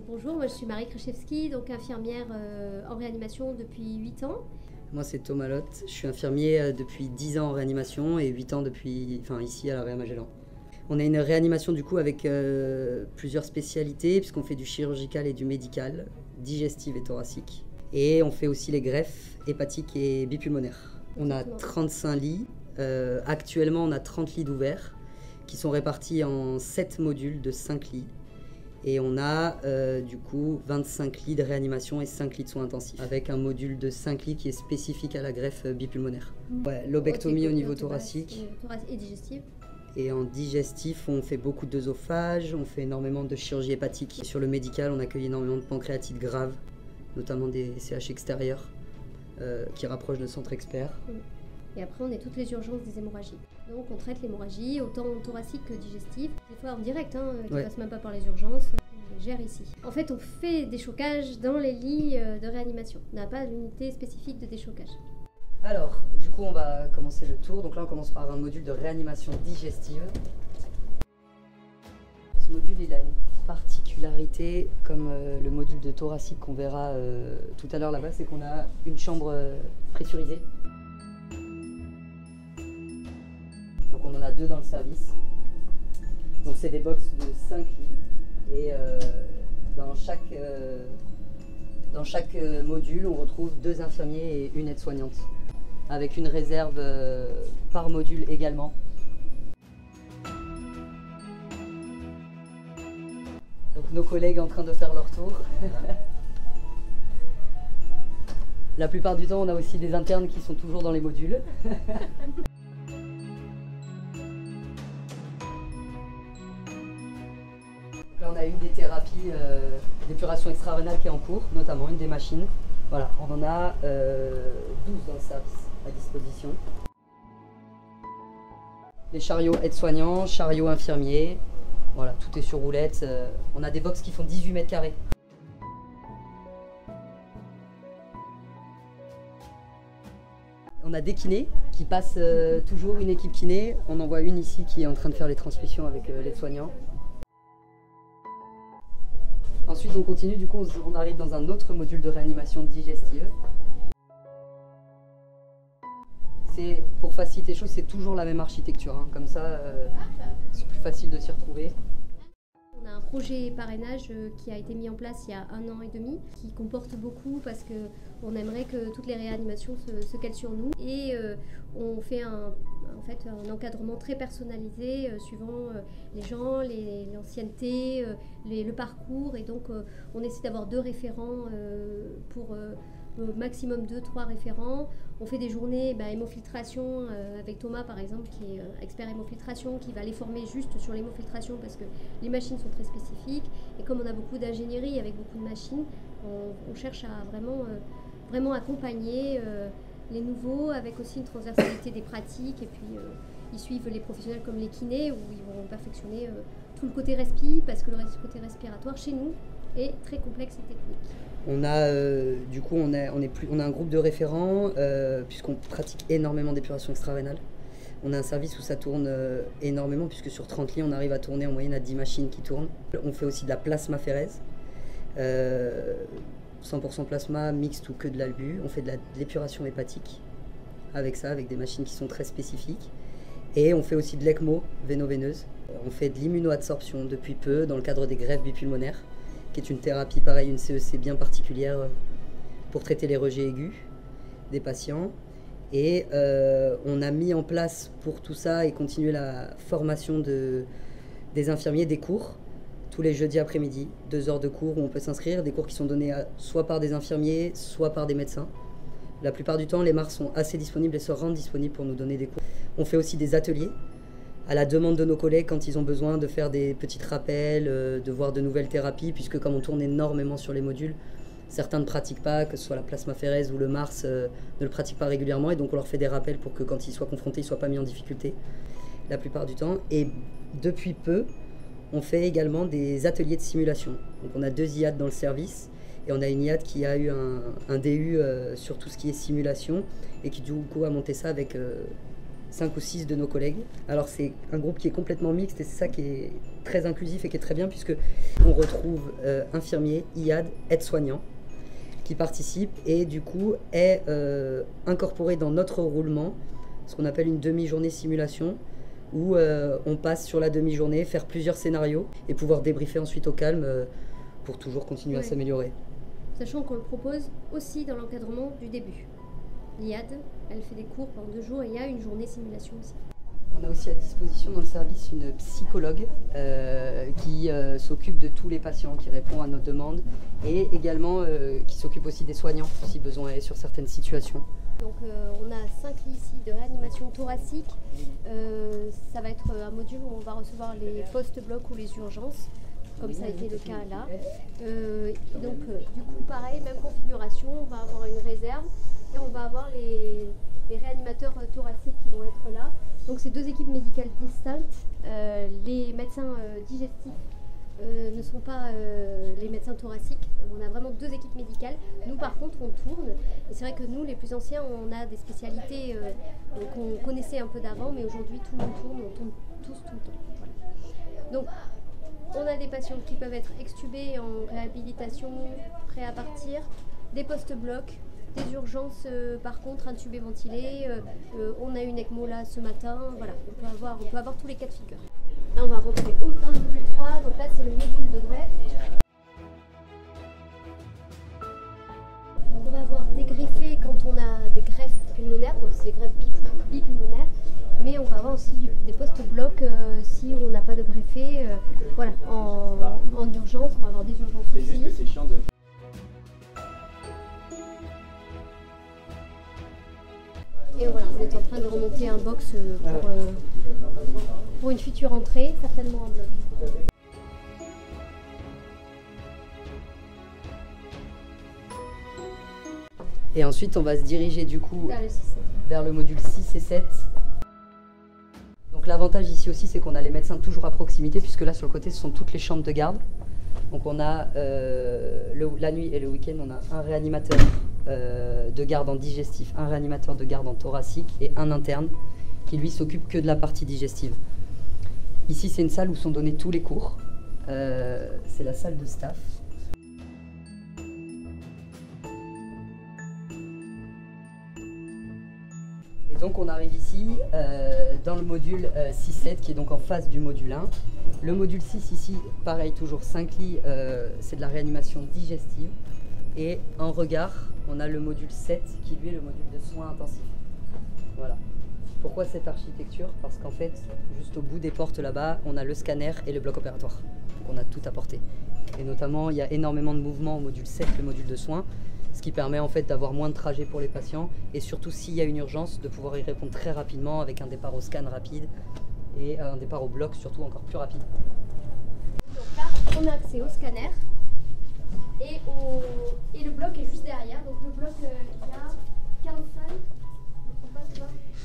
Bonjour, moi je suis Marie Krzyzewski, donc infirmière en réanimation depuis 8 ans. Moi c'est Thomas Lotte, je suis infirmier depuis 10 ans en réanimation et 8 ans ici à la Réa Magellan. On a une réanimation du coup avec plusieurs spécialités puisqu'on fait du chirurgical et du médical, digestive et thoracique. Et on fait aussi les greffes hépatiques et bipulmonaires. On a 35 lits, actuellement on a 30 lits d'ouverts qui sont répartis en 7 modules de 5 lits. Et on a du coup 25 lits de réanimation et 5 lits de soins intensifs, avec un module de 5 lits qui est spécifique à la greffe bipulmonaire. Ouais, lobectomie au niveau thoracique. Et digestive. Et en digestif, on fait beaucoup d'œsophage, on fait énormément de chirurgie hépatique. Sur le médical, on accueille énormément de pancréatites graves, notamment des CH extérieurs, qui rapprochent de centres experts. Et après, on est toutes les urgences des hémorragies. Donc, on traite l'hémorragie, autant thoracique que digestive. Des fois en direct, qui ne passe même pas par les urgences. On les gère ici. En fait, on fait des chocages dans les lits de réanimation. On n'a pas d'unité spécifique de déchocage. Alors, du coup, on va commencer le tour. Donc là, on commence par un module de réanimation digestive. Ce module, il a une particularité, comme le module de thoracique qu'on verra tout à l'heure là-bas, c'est qu'on a une chambre pressurisée. Donc on en a 2 dans le service. Donc c'est des box de 5 lits. Et dans chaque module, on retrouve 2 infirmiers et une aide-soignante. Avec une réserve par module également. Donc nos collègues en train de faire leur tour. La plupart du temps, on a aussi des internes qui sont toujours dans les modules. Là, on a une des thérapies d'épuration extra-rénale qui est en cours, notamment une des machines. Voilà, on en a 12 dans le service à disposition. Les chariots aides-soignants, chariots infirmiers, voilà, tout est sur roulette. On a des box qui font 18 mètres carrés. On a des kinés qui passent toujours, une équipe kiné. On en voit une ici qui est en train de faire les transmissions avec l'aide-soignant. Ensuite, on continue, du coup, on arrive dans un autre module de réanimation digestive. Pour faciliter les choses, c'est toujours la même architecture, hein. Comme ça, c'est plus facile de s'y retrouver. On a un projet parrainage qui a été mis en place il y a 1 an et demi, qui comporte beaucoup parce qu'on aimerait que toutes les réanimations se calent sur nous. Et on fait un encadrement très personnalisé suivant les gens, l'ancienneté, le parcours. Et donc on essaie d'avoir 2 référents pour au maximum 2-3 référents. On fait des journées hémofiltration avec Thomas par exemple qui est expert hémofiltration, qui va les former juste sur l'hémofiltration parce que les machines sont très spécifiques et comme on a beaucoup d'ingénierie avec beaucoup de machines, on cherche à vraiment accompagner les nouveaux avec aussi une transversalité des pratiques et puis ils suivent les professionnels comme les kinés où ils vont perfectionner tout le côté respi parce que le côté respiratoire chez nous est très complexe et technique. On a du coup on a un groupe de référents puisqu'on pratique énormément d'épuration extra-rénale. On a un service où ça tourne énormément puisque sur 30 lits on arrive à tourner en moyenne à 10 machines qui tournent. On fait aussi de la plasmaphérèse, 100% plasma, mixte ou que de l'albu. On fait de l'épuration hépatique avec ça, avec des machines qui sont très spécifiques. Et on fait aussi de l'ECMO véno-veineuse. On fait de l'immunoadsorption depuis peu dans le cadre des greffes bipulmonaires, qui est une thérapie pareil, une CEC bien particulière pour traiter les rejets aigus des patients. Et on a mis en place pour tout ça et continuer la formation des infirmiers, des cours, tous les jeudis après-midi, 2 heures de cours où on peut s'inscrire, des cours qui sont donnés soit par des infirmiers, soit par des médecins. La plupart du temps, les MAR sont assez disponibles et se rendent disponibles pour nous donner des cours. On fait aussi des ateliers à la demande de nos collègues quand ils ont besoin de faire des petits rappels, de voir de nouvelles thérapies, puisque comme on tourne énormément sur les modules, certains ne pratiquent pas, que ce soit la plasmaphérèse ou le MARS ne le pratiquent pas régulièrement, et donc on leur fait des rappels pour que quand ils soient confrontés, ils ne soient pas mis en difficulté la plupart du temps. Et depuis peu, on fait également des ateliers de simulation. Donc on a 2 IAD dans le service, et on a une IAD qui a eu un DU sur tout ce qui est simulation, et qui du coup a monté ça avec 5 ou 6 de nos collègues. Alors c'est un groupe qui est complètement mixte et c'est ça qui est très inclusif et qui est très bien puisque on retrouve infirmiers, IAD, aides-soignants qui participent et du coup est incorporé dans notre roulement ce qu'on appelle une demi-journée simulation où on passe sur la demi-journée, faire plusieurs scénarios et pouvoir débriefer ensuite au calme pour toujours continuer à s'améliorer. Sachant qu'on le propose aussi dans l'encadrement du début. L'IAD, elle fait des cours pendant 2 jours et il y a une journée simulation aussi. On a aussi à disposition dans le service une psychologue qui s'occupe de tous les patients, qui répond à nos demandes et également qui s'occupe aussi des soignants si besoin est sur certaines situations. Donc on a 5 lits ici de réanimation thoracique. Ça va être un module où on va recevoir les post-blocs ou les urgences, comme ça a été le cas là. Donc du coup pareil, même configuration, on va avoir une réserve et on va avoir les réanimateurs thoraciques qui vont être là. Donc c'est 2 équipes médicales distinctes. Les médecins digestifs ne sont pas les médecins thoraciques. On a vraiment 2 équipes médicales. Nous par contre on tourne. Et c'est vrai que nous les plus anciens on a des spécialités qu'on connaissait un peu d'avant, mais aujourd'hui tout le monde tourne, on tourne tous tout le temps. Voilà. Donc on a des patients qui peuvent être extubés en réhabilitation, prêts à partir, des post-blocs, des urgences par contre intubés ventilés. On a une ECMO là ce matin. Voilà, on peut avoir tous les cas de figure. Là on va rentrer dans le module 3, donc là c'est le module de greffe. On va avoir des greffés quand on a des greffes pulmonaires, donc c'est des greffes bipulmonaires. Mais on va avoir aussi des post-blocs si on n'a pas de greffé. Voilà, en urgence, on va avoir des urgences aussi. C'est juste que c'est chiant de... Et voilà, on est en train de remonter un box pour une future entrée, certainement en bloc. Et ensuite on va se diriger du coup Vers le 6. vers le module 6 et 7. Donc l'avantage ici aussi c'est qu'on a les médecins toujours à proximité puisque là sur le côté ce sont toutes les chambres de garde. Donc on a la nuit et le week-end on a un réanimateur de garde en digestif, un réanimateur de garde en thoracique et un interne qui lui s'occupe que de la partie digestive. Ici c'est une salle où sont donnés tous les cours, c'est la salle de staff. Et donc on arrive ici dans le module 6-7 qui est donc en face du module 1. Le module 6 ici, pareil, toujours 5 lits, c'est de la réanimation digestive. Et en regard, on a le module 7 qui lui est le module de soins intensifs. Voilà. Pourquoi cette architecture? Parce qu'en fait, juste au bout des portes là-bas, on a le scanner et le bloc opératoire. Donc on a tout apporté. Et notamment, il y a énormément de mouvements au module 7, le module de soins, ce qui permet en fait d'avoir moins de trajets pour les patients et surtout s'il y a une urgence, de pouvoir y répondre très rapidement avec un départ au scan rapide et un départ au bloc surtout encore plus rapide. Donc là, on a accès au scanner et le bloc est juste derrière. Donc le bloc, il y a 15 salles.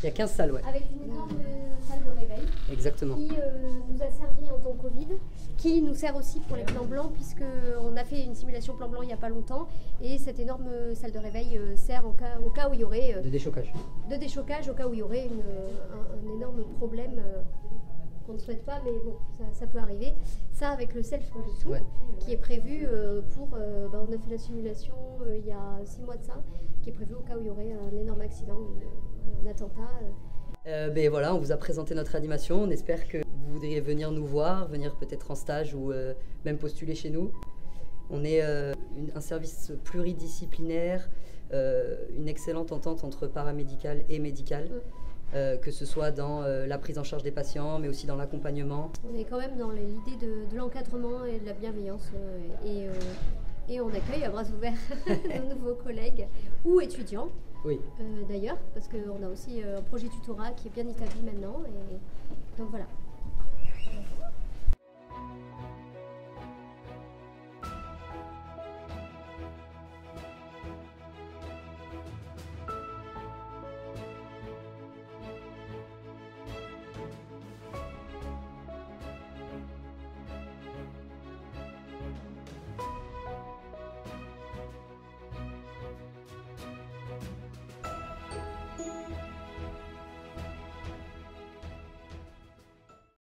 Il y a 15 salles, ouais. Avec une énorme salle de réveil. Exactement. Qui nous a servi en temps Covid, qui nous sert aussi pour les plans blancs, puisqu'on a fait une simulation plan blanc il n'y a pas longtemps. Et cette énorme salle de réveil sert au cas où il y aurait... de déchocage. De déchocage, au cas où il y aurait un énorme problème qu'on ne souhaite pas, mais bon, ça peut arriver. Ça avec le self en dessous, ouais, qui est prévu pour... on a fait la simulation il y a 6 mois de ça, qui est prévu au cas où il y aurait un énorme accident, un attentat. Ben voilà, on vous a présenté notre animation. On espère que vous voudriez venir nous voir, venir peut-être en stage ou même postuler chez nous. On est un service pluridisciplinaire, une excellente entente entre paramédical et médical, que ce soit dans la prise en charge des patients, mais aussi dans l'accompagnement. On est quand même dans l'idée de l'encadrement et de la bienveillance et on accueille à bras ouverts nos nouveaux collègues ou étudiants. Oui. D'ailleurs, parce qu'on a aussi un projet tutorat qui est bien établi maintenant.